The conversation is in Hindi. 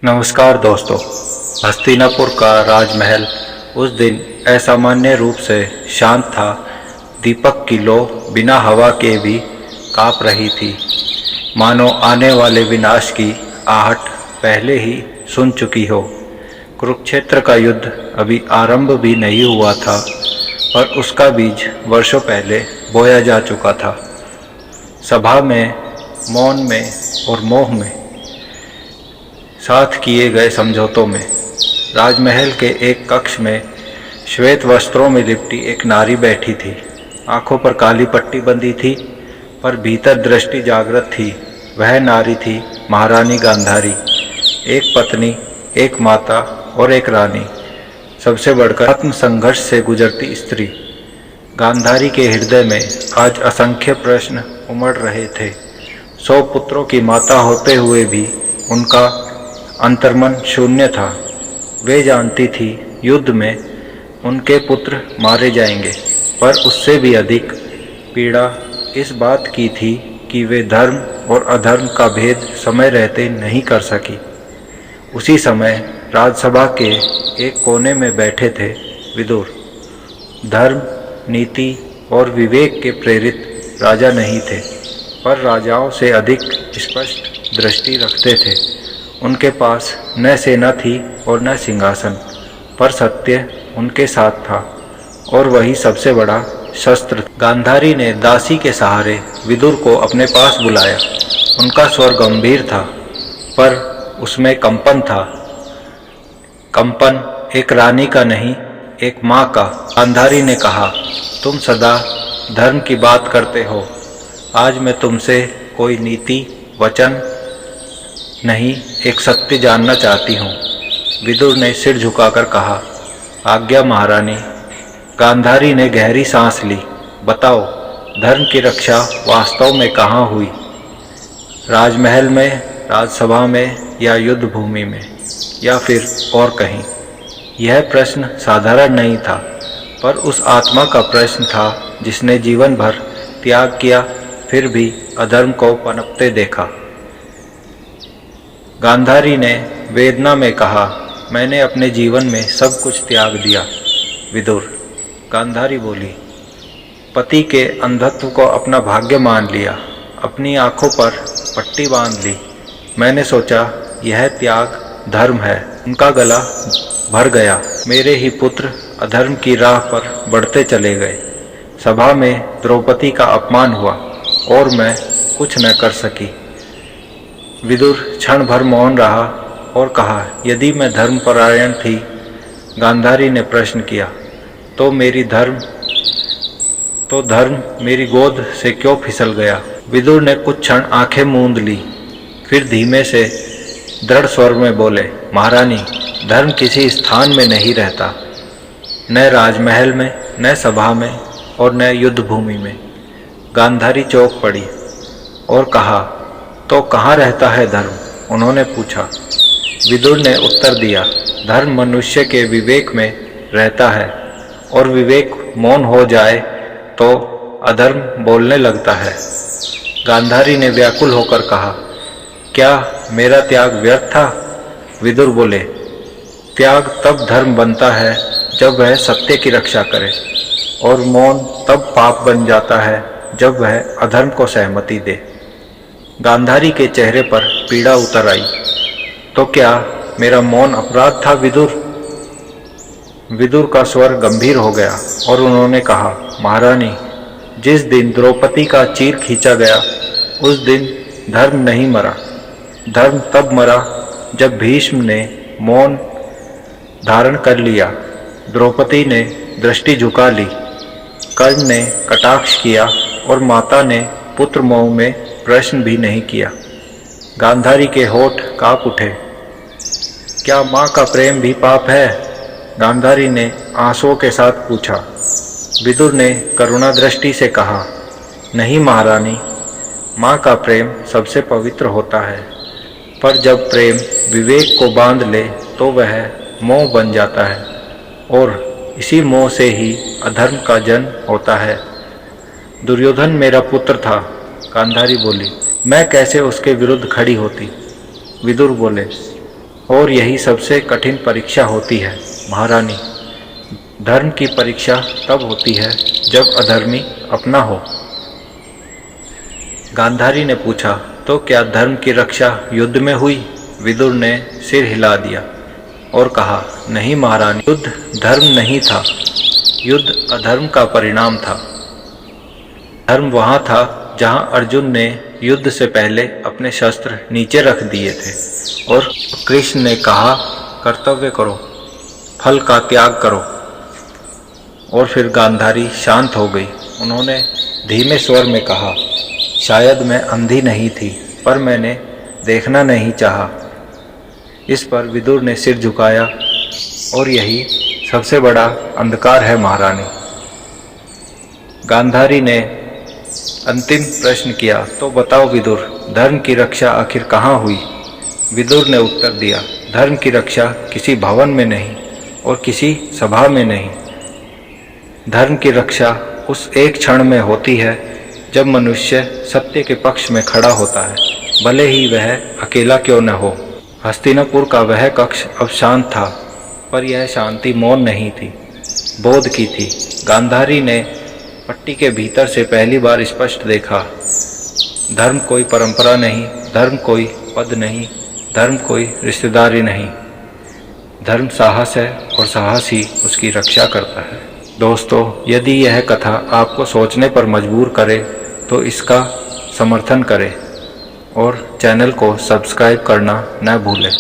नमस्कार दोस्तों। हस्तिनापुर का राजमहल उस दिन असामान्य रूप से शांत था। दीपक की लौ बिना हवा के भी काँप रही थी, मानो आने वाले विनाश की आहट पहले ही सुन चुकी हो। कुरुक्षेत्र का युद्ध अभी आरंभ भी नहीं हुआ था, पर उसका बीज वर्षों पहले बोया जा चुका था। सभा में, मौन में और मोह में साथ किए गए समझौतों में, राजमहल के एक कक्ष में श्वेत वस्त्रों में लिपटी एक नारी बैठी थी। आंखों पर काली पट्टी बंधी थी, पर भीतर दृष्टि जागृत थी। वह नारी थी महारानी गांधारी, एक पत्नी, एक माता और एक रानी, सबसे बढ़कर आत्म संघर्ष से गुजरती स्त्री। गांधारी के हृदय में आज असंख्य प्रश्न उमड़ रहे थे। 100 पुत्रों की माता होते हुए भी उनका अंतर्मन शून्य था। वे जानती थी युद्ध में उनके पुत्र मारे जाएंगे, पर उससे भी अधिक पीड़ा इस बात की थी कि वे धर्म और अधर्म का भेद समय रहते नहीं कर सकी। उसी समय राजसभा के एक कोने में बैठे थे विदुर। धर्म, नीति और विवेक के प्रेरित राजा नहीं थे, पर राजाओं से अधिक स्पष्ट दृष्टि रखते थे। उनके पास न सेना थी और न सिंहासन, पर सत्य उनके साथ था, और वही सबसे बड़ा शस्त्र। गांधारी ने दासी के सहारे विदुर को अपने पास बुलाया। उनका स्वर गंभीर था, पर उसमें कंपन था। कंपन एक रानी का नहीं, एक माँ का। गांधारी ने कहा, तुम सदा धर्म की बात करते हो। आज मैं तुमसे कोई नीति वचन नहीं, एक सत्य जानना चाहती हूँ। विदुर ने सिर झुकाकर कहा, आज्ञा महारानी। गांधारी ने गहरी सांस ली। बताओ, धर्म की रक्षा वास्तव में कहाँ हुई? राजमहल में, राजसभा में, या युद्ध भूमि में, या फिर और कहीं? यह प्रश्न साधारण नहीं था, पर उस आत्मा का प्रश्न था जिसने जीवन भर त्याग किया, फिर भी अधर्म को पनपते देखा। गांधारी ने वेदना में कहा, मैंने अपने जीवन में सब कुछ त्याग दिया। विदुर। गांधारी बोली, पति के अंधत्व को अपना भाग्य मान लिया, अपनी आंखों पर पट्टी बांध ली। मैंने सोचा यह त्याग धर्म है। उनका गला भर गया। मेरे ही पुत्र अधर्म की राह पर बढ़ते चले गए। सभा में द्रौपदी का अपमान हुआ और मैं कुछ न कर सकी। विदुर क्षण भर मौन रहा और कहा, यदि मैं धर्मपरायण थी, गांधारी ने प्रश्न किया, तो धर्म मेरी गोद से क्यों फिसल गया? विदुर ने कुछ क्षण आंखें मूंद ली, फिर धीमे से दृढ़ स्वर में बोले, महारानी, धर्म किसी स्थान में नहीं रहता, न राजमहल में, न सभा में और न युद्ध भूमि में। गांधारी चौंक पड़ी और कहा, तो कहाँ रहता है धर्म? उन्होंने पूछा। विदुर ने उत्तर दिया, धर्म मनुष्य के विवेक में रहता है, और विवेक मौन हो जाए तो अधर्म बोलने लगता है। गांधारी ने व्याकुल होकर कहा, क्या मेरा त्याग व्यर्थ था? विदुर बोले, त्याग तब धर्म बनता है जब वह सत्य की रक्षा करे, और मौन तब पाप बन जाता है जब वह अधर्म को सहमति दे। गांधारी के चेहरे पर पीड़ा उतर आई। तो क्या मेरा मौन अपराध था विदुर? विदुर का स्वर गंभीर हो गया और उन्होंने कहा, महारानी, जिस दिन द्रौपदी का चीर खींचा गया, उस दिन धर्म नहीं मरा। धर्म तब मरा जब भीष्म ने मौन धारण कर लिया, द्रौपदी ने दृष्टि झुका ली, कर्ण ने कटाक्ष किया और माता ने पुत्र मोह में प्रश्न भी नहीं किया। गांधारी के होठ कांप उठे। क्या माँ का प्रेम भी पाप है? गांधारी ने आंसुओं के साथ पूछा। विदुर ने करुणा दृष्टि से कहा, नहीं महारानी, माँ का प्रेम सबसे पवित्र होता है, पर जब प्रेम विवेक को बांध ले तो वह मोह बन जाता है, और इसी मोह से ही अधर्म का जन्म होता है। दुर्योधन मेरा पुत्र था। गांधारी बोली, मैं कैसे उसके विरुद्ध खड़ी होती? विदुर बोले, और यही सबसे कठिन परीक्षा होती है महारानी। धर्म की परीक्षा तब होती है जब अधर्मी अपना हो। गांधारी ने पूछा, तो क्या धर्म की रक्षा युद्ध में हुई? विदुर ने सिर हिला दिया और कहा, नहीं महारानी, युद्ध धर्म नहीं था, युद्ध अधर्म का परिणाम था। धर्म वहाँ था जहाँ अर्जुन ने युद्ध से पहले अपने शस्त्र नीचे रख दिए थे और कृष्ण ने कहा, कर्तव्य करो, फल का त्याग करो। और फिर गांधारी शांत हो गई। उन्होंने धीमे स्वर में कहा, शायद मैं अंधी नहीं थी, पर मैंने देखना नहीं चाहा। इस पर विदुर ने सिर झुकाया, और यही सबसे बड़ा अंधकार है महारानी। गांधारी ने अंतिम प्रश्न किया, तो बताओ विदुर, धर्म की रक्षा आखिर कहाँ हुई? विदुर ने उत्तर दिया, धर्म की रक्षा किसी भवन में नहीं और किसी सभा में नहीं। धर्म की रक्षा उस एक क्षण में होती है जब मनुष्य सत्य के पक्ष में खड़ा होता है, भले ही वह अकेला क्यों न हो। हस्तिनापुर का वह कक्ष अब शांत था, पर यह शांति मौन नहीं थी, बोध की थी। गांधारी ने पट्टी के भीतर से पहली बार स्पष्ट देखा, धर्म कोई परंपरा नहीं, धर्म कोई पद नहीं, धर्म कोई रिश्तेदारी नहीं। धर्म साहस है और साहस ही उसकी रक्षा करता है। दोस्तों, यदि यह कथा आपको सोचने पर मजबूर करे तो इसका समर्थन करें और चैनल को सब्सक्राइब करना न भूलें।